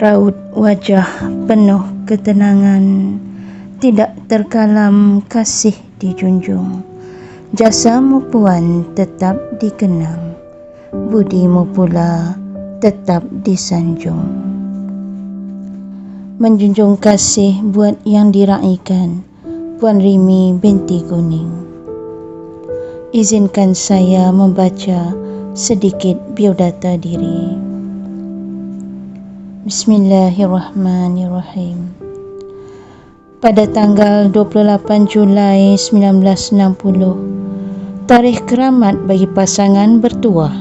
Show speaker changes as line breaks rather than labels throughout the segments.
Raut wajah penuh ketenangan, tidak terkalam kasih dijunjung. Jasamu puan tetap dikenang, budimu pula tetap disanjung. Menjunjung kasih buat yang diraikan, Puan Rimi binti Kuning. Izinkan saya membaca sedikit biodata diri. Bismillahirrahmanirrahim. Pada tanggal 28 Julai 1960, tarikh keramat bagi pasangan bertuah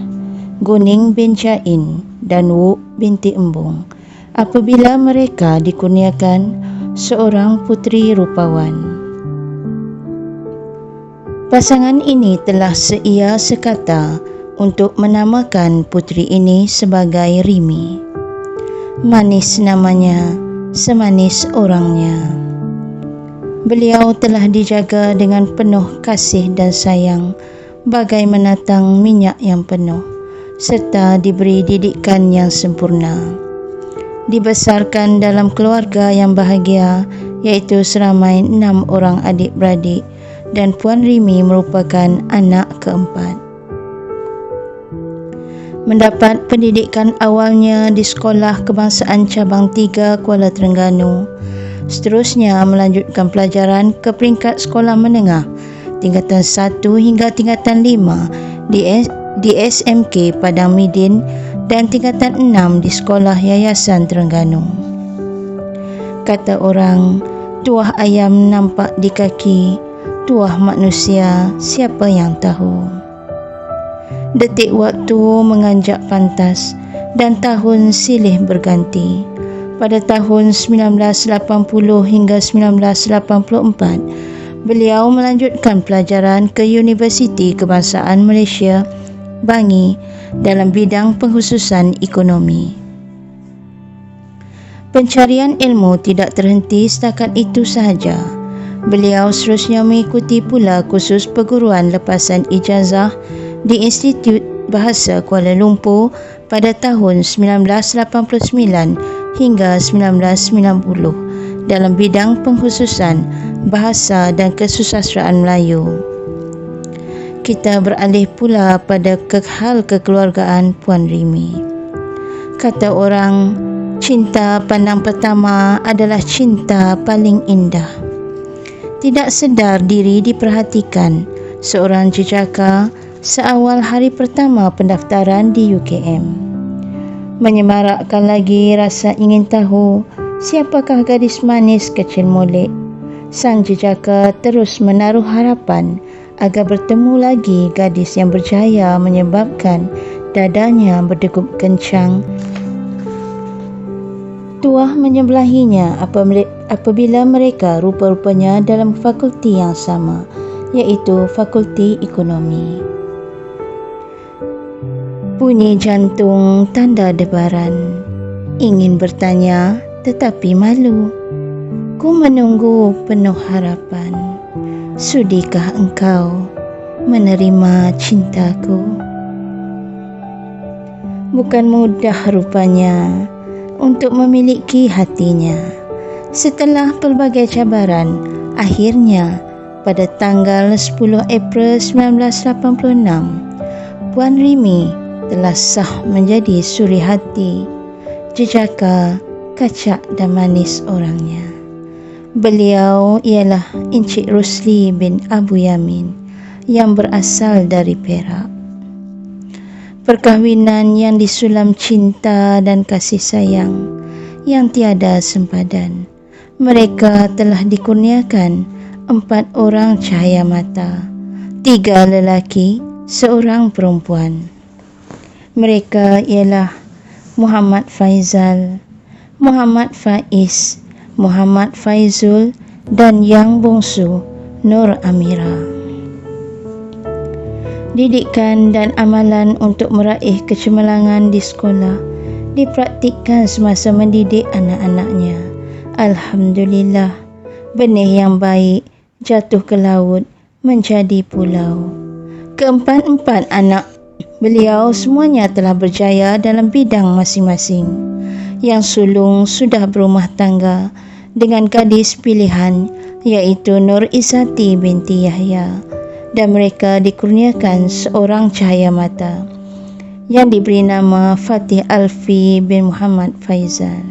Guning bin Jain dan Wu binti Embung apabila mereka dikurniakan seorang puteri rupawan. Pasangan ini telah seia sekata untuk menamakan puteri ini sebagai Rimi. Manis namanya, semanis orangnya. Beliau telah dijaga dengan penuh kasih dan sayang bagai menatang minyak yang penuh, serta diberi didikan yang sempurna. Dibesarkan dalam keluarga yang bahagia, iaitu seramai 6 orang adik-beradik, dan Puan Rimi merupakan anak keempat. Mendapat pendidikan awalnya di Sekolah Kebangsaan Cabang 3 Kuala Terengganu. Seterusnya melanjutkan pelajaran ke peringkat sekolah menengah tingkatan 1 hingga tingkatan 5 di SMK Padang Midin dan tingkatan 6 di Sekolah Yayasan Terengganu. Kata orang, tuah ayam nampak di kaki, tuah manusia siapa yang tahu. Detik waktu menganjak pantas dan tahun silih berganti. Pada tahun 1980 hingga 1984, beliau melanjutkan pelajaran ke Universiti Kebangsaan Malaysia, Bangi, dalam bidang pengkhususan ekonomi. Pencarian ilmu tidak terhenti setakat itu sahaja. Beliau seterusnya mengikuti pula kursus perguruan lepasan ijazah di Institut Bahasa Kuala Lumpur pada tahun 1989 hingga 1990 dalam bidang pengkhususan bahasa dan kesusasteraan Melayu. Kita beralih pula pada hal kekeluargaan Puan Rimi. Kata orang, cinta pandang pertama adalah cinta paling indah. Tidak sedar diri diperhatikan, seorang jejaka seawal hari pertama pendaftaran di UKM. Menyemarakkan lagi rasa ingin tahu siapakah gadis manis kecil molek. Sang jejaka terus menaruh harapan agar bertemu lagi gadis yang berjaya menyebabkan dadanya berdegup kencang. Tuah menyebelahinya apabila mereka rupa-rupanya dalam fakulti yang sama, iaitu Fakulti Ekonomi. Bunyi jantung tanda debaran. Ingin bertanya tetapi malu. Ku menunggu penuh harapan. Sudikah engkau menerima cintaku? Bukan mudah rupanya untuk memiliki hatinya. Setelah pelbagai cabaran, akhirnya pada tanggal 10 April 1986, Puan Rimi telah sah menjadi suri hati, jejaka, kacak dan manis orangnya. Beliau ialah Encik Rusli bin Abu Yamin yang berasal dari Perak. Perkahwinan yang disulam cinta dan kasih sayang yang tiada sempadan. Mereka telah dikurniakan 4 orang cahaya mata, 3 lelaki, 1 perempuan. Mereka ialah Muhammad Faizal, Muhammad Faiz, Muhammad Faizul dan yang bongsu Nur Amira. Didikan dan amalan untuk meraih kecemerlangan di sekolah dipraktikkan semasa mendidik anak-anaknya. Alhamdulillah, benih yang baik jatuh ke laut menjadi pulau. Keempat-empat anak beliau semuanya telah berjaya dalam bidang masing-masing. yang sulung sudah berumah tangga dengan gadis pilihan iaitu Nur Izzati binti Yahya, dan mereka dikurniakan seorang cahaya mata yang diberi nama Fatih Alfi bin Muhammad Faizal.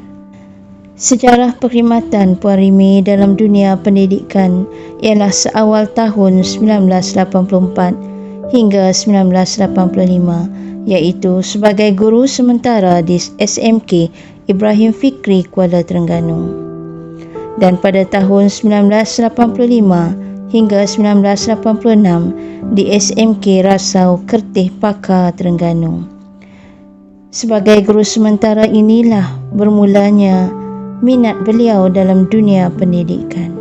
Sejarah perkhidmatan Puan Rimi dalam dunia pendidikan ialah seawal tahun 1984 hingga 1985, iaitu sebagai guru sementara di SMK Ibrahim Fikri Kuala Terengganu. Dan pada tahun 1985 hingga 1986 di SMK Rasau Kertih Pakar Terengganu. Sebagai guru sementara inilah bermulanya minat beliau dalam dunia pendidikan.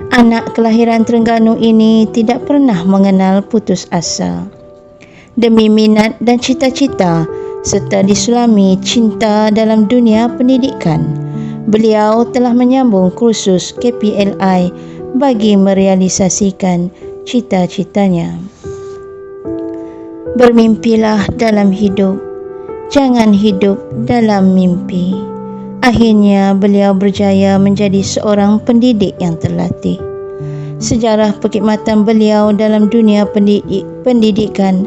Anak kelahiran Terengganu ini tidak pernah mengenal putus asa. Demi minat dan cita-cita serta disulami cinta dalam dunia pendidikan, beliau telah menyambung kursus KPLI bagi merealisasikan cita-citanya. Bermimpilah dalam hidup, jangan hidup dalam mimpi. Akhirnya beliau berjaya menjadi seorang pendidik yang terlatih. Sejarah perkhidmatan beliau dalam dunia pendidikan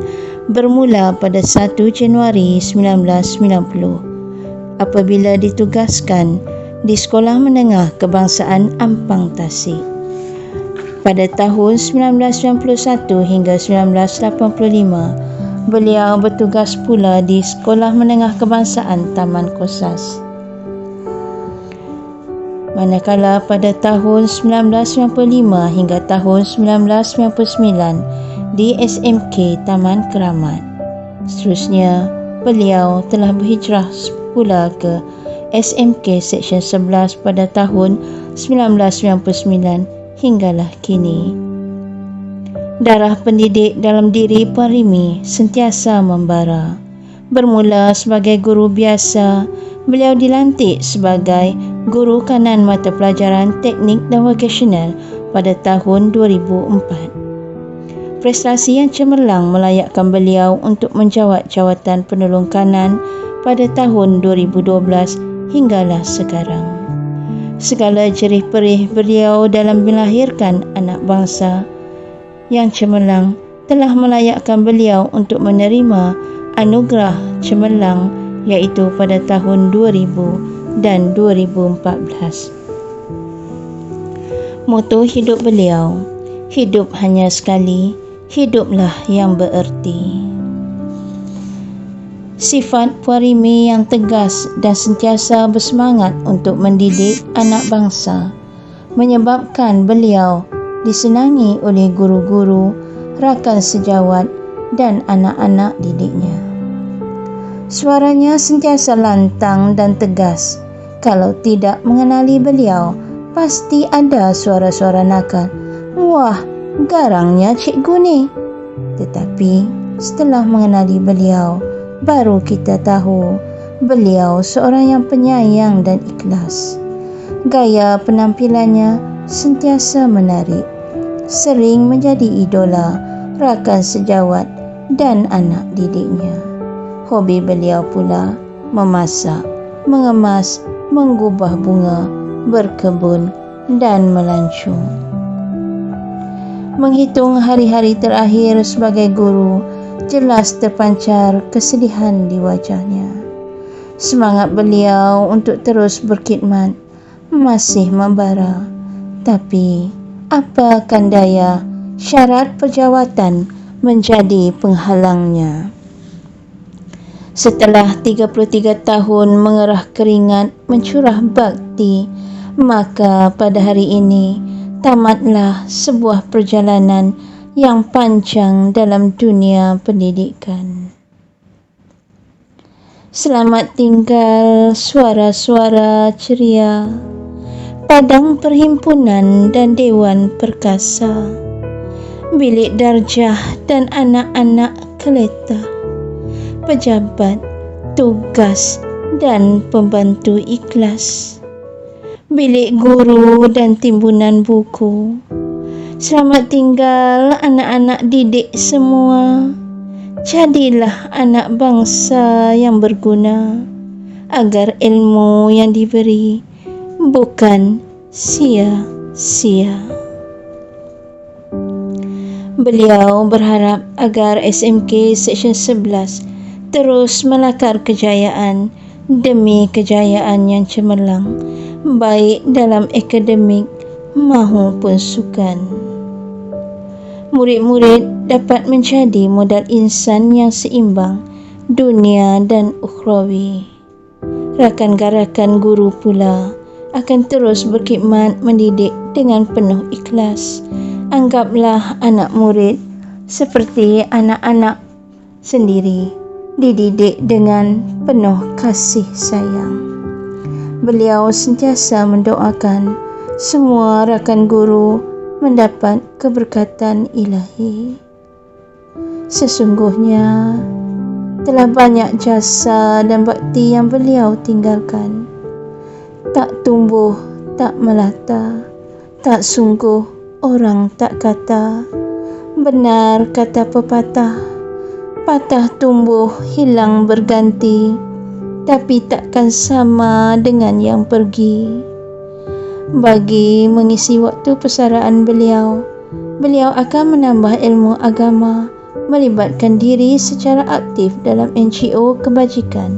bermula pada 1 Januari 1990 apabila ditugaskan di Sekolah Menengah Kebangsaan Ampang Tasik. Pada tahun 1991 hingga 1985, beliau bertugas pula di Sekolah Menengah Kebangsaan Taman Kosas. Manakala pada tahun 1995 hingga tahun 1999 di SMK Taman Keramat. Seterusnya, beliau telah berhijrah pula ke SMK Seksyen 11 pada tahun 1999 hinggalah kini. Darah pendidik dalam diri Puan Rimi sentiasa membara. Bermula sebagai guru biasa, beliau dilantik sebagai guru kanan mata pelajaran teknik dan vokasional pada tahun 2004. Prestasi yang cemerlang melayakkan beliau untuk menjawat jawatan penolong kanan pada tahun 2012 hinggalah sekarang. Segala jerih perih beliau dalam melahirkan anak bangsa yang cemerlang telah melayakkan beliau untuk menerima anugerah cemerlang iaitu pada tahun 2000 dan 2014. Moto hidup beliau, hidup hanya sekali, hiduplah yang bererti. Sifat Puan Rimi yang tegas dan sentiasa bersemangat untuk mendidik anak bangsa menyebabkan beliau disenangi oleh guru-guru, rakan sejawat dan anak-anak didiknya. Suaranya sentiasa lantang dan tegas. Kalau tidak mengenali beliau, pasti ada suara-suara nakal. Wah, garangnya cikgu ni. Tetapi setelah mengenali beliau, baru kita tahu beliau seorang yang penyayang dan ikhlas. Gaya penampilannya sentiasa menarik, sering menjadi idola rakan sejawat dan anak didiknya. Hobi beliau pula memasak, mengemas, menggubah bunga, berkebun dan melancong. Menghitung hari-hari terakhir sebagai guru, jelas terpancar kesedihan di wajahnya. Semangat beliau untuk terus berkhidmat masih membara, tapi apakan daya, syarat perjawatan menjadi penghalangnya. Setelah 33 tahun mengerah keringat mencurah bakti, maka pada hari ini tamatlah sebuah perjalanan yang panjang dalam dunia pendidikan. Selamat tinggal suara-suara ceria, padang perhimpunan dan dewan perkasa, bilik darjah dan anak-anak keleta, pejabat, tugas dan pembantu ikhlas, bilik guru dan timbunan buku. Selamat tinggal anak-anak didik semua. Jadilah anak bangsa yang berguna. agar ilmu yang diberi bukan sia-sia. Beliau berharap agar SMK Seksyen 11 terus melakar kejayaan demi kejayaan yang cemerlang, baik dalam akademik maupun sukan. Murid-murid dapat menjadi modal insan yang seimbang dunia dan ukhrawi. Rakan-rakan guru pula akan terus berkhidmat mendidik dengan penuh ikhlas. Anggaplah anak murid seperti anak-anak sendiri, dididik dengan penuh kasih sayang. Beliau sentiasa mendoakan semua rakan guru mendapat keberkatan ilahi. Sesungguhnya telah banyak jasa dan bakti yang beliau tinggalkan. Tak tumbuh, tak melata, tak sungguh orang tak kata. Benar kata pepatah, patah tumbuh hilang berganti, tapi takkan sama dengan yang pergi. Bagi mengisi waktu persaraan beliau akan menambah ilmu agama, melibatkan diri secara aktif dalam NGO kebajikan,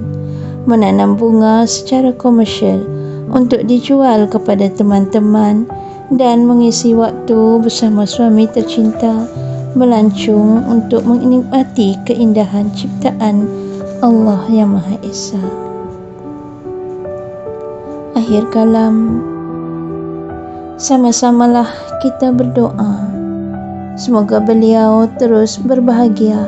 menanam bunga secara komersial untuk dijual kepada teman-teman, dan mengisi waktu bersama suami tercinta melancung untuk menikmati keindahan ciptaan Allah yang Maha Esa. Akhir kalam, sama-samalah kita berdoa semoga beliau terus berbahagia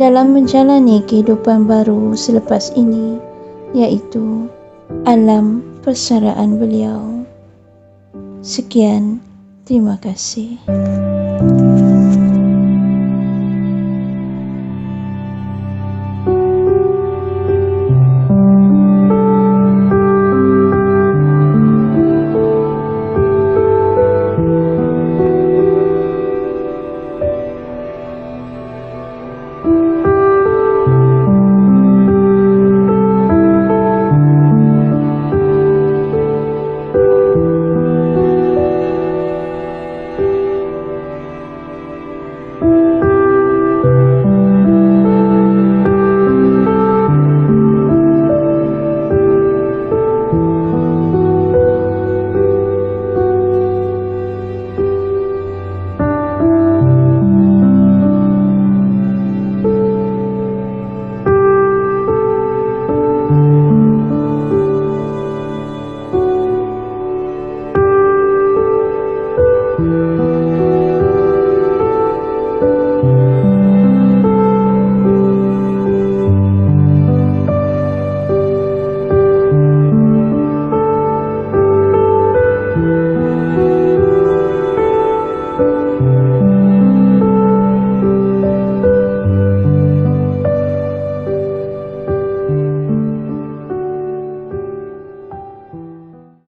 dalam menjalani kehidupan baru selepas ini, iaitu alam persaraan beliau. Sekian, terima kasih.